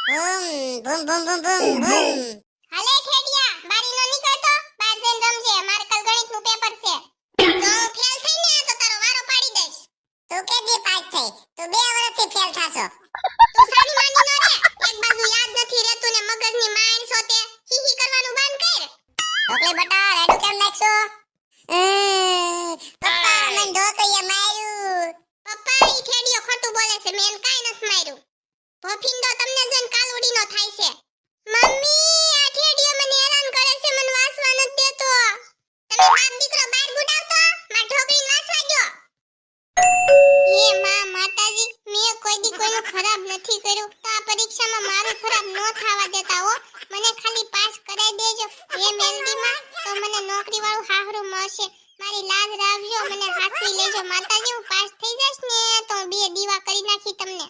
બૂમ બૂમ બૂમ બૂમ બૂમ. હાલે ઠેડિયા બારી નો નીકળતો બાર જઈને રમજે મારે કાલ ગણિત નું પેપર છે તો ફેલ થઈને તો તારો વારો પાડી દઈશ તું કે દી પાસ થઈ તું 2 વર્ષથી ફેલ થાશો. તું સારી માની ન રે એક બાજુ યાદ નથી રહેતું ને મગજની માઈન સોતે હી કરવાનું બંધ કર. ઢોકળી બટા રેડું કેમ નાખશો? પપ્પા મને ઢોકળીએ માર્યું. પપ્પા ઈ ઠેડિયો ખોટું બોલે છે મેં કાઈ નથી માર્યું. ભોફિંડો તમને જોઈને કાલુડીનો થાય છે. મમ્મી આ ઠેડિયો મને હેરાન કરે છે મને વાસવા નથી દેતો. તમે બાપ દીકરો બહાર ગુડાવતો માર ઢોકળીને વાસવા દો. હે માં માતાજી મેં કોઈ દી કોઈનું ખરાબ નથી કર્યું તો આ પરીક્ષામાં મારું ખરાબ ન થવા દેતા હો. મને ખાલી પાસ કરાઈ દેજો. હે મેલડી માં તો મને નોકરી વાળું હાહરું મળશે. મારી લાજ રાખજો મને હાસવી લેજો માતાજી. હું પાસ થઈ જઈશ ને તો હું 2 દીવા કરી નાખી તમને.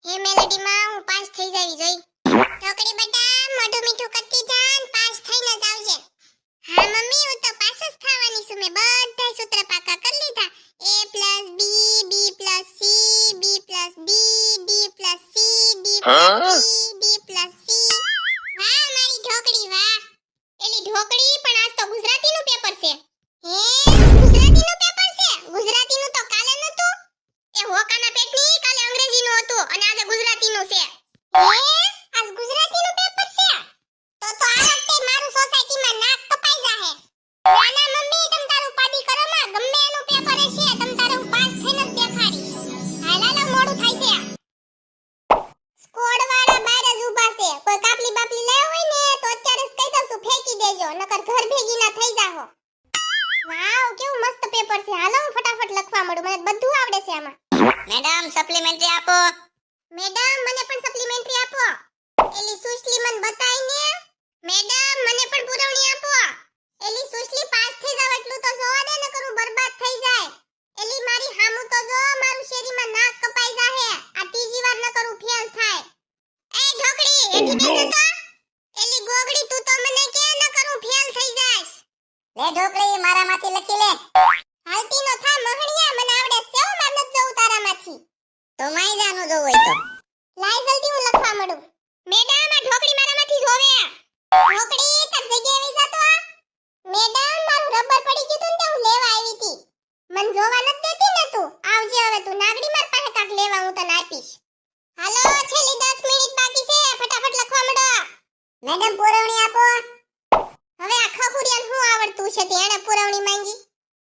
હે મેલડી માં હું પાસ થઈ જાવી જોઈ. ઢોકળી બટા મોઢું મીઠું કરતી જાન પાસ થઈને જ આવજે. હા મમ્મી હું તો પાસ જ થવાની છું. મેં બધા સૂત્ર પાકા કરી લીધા. a + b b + c b + d d + c d + e d + c. વાહ મારી ઢોકળી વાહ. એલી ઢોકળી પણ આજ તો ગુજરાતીનું પેપર છે. હે ગુજરાતીનું પેપર છે? ગુજરાતીનું તો કાલે નતું. એ હોકાના પેટની કાલે અંગ્રેજીનું હતું અને આજે ગુજરાતીનું છે. હે આજ ગુજરાતીનું પેપર છે? તો આ વખતે મારું સોસાયટીમાં નાક કપાઈ જાહે. નાના મમ્મી તમ તારું પાડી કરો માં ગમે એનું પેપર હશે તમ તારે હું પાસ થઈને જ દેખાડીશ. હાલાલા મોડું થાય છે. સ્કોડ વાળા બહાર જ ઊભા છે. કોઈ કાપલી બાપલી લાવ્યો હોય ને તો અત્યારે જ કહી દઉં છું ફેંકી દેજો નકર ઘર ભેગી ના થઈ જાહો. વાવ કેવું મસ્ત પેપર છે. હાલો હું ફટાફટ લખવા માંડું મને બધું આવડે છે આમાં. મેડમ સપ્લિમેન્ટરી આપો. મેડમ મને પણ સપ્લિમેન્ટરી આપો. એલી સુશલી મને બતાઈ ને. મેડમ મને પણ પુરવણી આપો. એલી સુશલી પાસ થઈ જાવ એટલું તો જોવા દે નકર હું બરબાદ થઈ જાય. એલી મારી હામું તો જો મારું શેરીમાં નાક કપાઈ જાહે. આ ત્રીજી વાર નકર હું ફેલ થાય. એ ઢોકળી એઠી બેસ તો. એલી ગોગડી તું તો મને કે નકર હું ફેલ થઈ જાઈશ. લે ઢોકળી મારામાંથી લખી લે. હાલતી નો થા મહણિયા મને આવડે છે હો માર નત જવું તારામાંથી. તો માઈ જાનું જો હોય તો. લાય જલ્દી હું લખવા માંડું. મેડમ આ ઢોકળી મારામાંથી જોવે. ઢોકળી તાર જગ્યાએ આવી જાતો. મેડમ મારું રબર પડી ગયું તું ને હું લેવા આવી હતી. મન જોવા નત દેતી ને તું. આવજે હવે તું નાગડી માર પાસે કાક લેવા હું તને આપીશ. હાલો છેલ્લી 10 મિનિટ બાકી છે ફટાફટ લખવા માંડો. મેડમ પુરવણી આપો. હવે આ ખખુડિયાને શું આવડતું છે તે એને પુરવણી માંગી.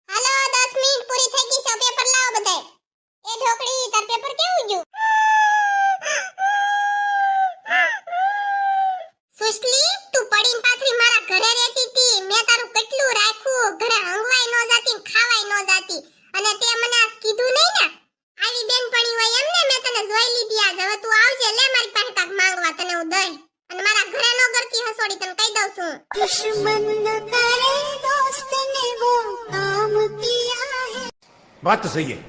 હાલો 10 મિનિટ પૂરી થઈ ગઈ છે પેપર લાવો બધાય. એ ઢોકળી તાર પેપર કેવું ગયું? સુશલી તું પડીને પાથરી મારા ઘરે રહેતી હતી. મેં તારું કેટલું રાખ્યું ઘરે હંગવાય નો જાતી ખાવાય નો જાતી અને તે મને આ કીધું નહીં ને. આવી બેનપણી હોય એમ ને મેં તને જોઈ લીધી આજ. હવે તું આવજે લે મારી પાસે કાક માંગવા તને હું દઈ અને મારા ઘરે નો કરતી હસોડી તને કહી દઉં છું. दुश्मन न करे दोस्त ने वो काम किया है. बात तो सही है.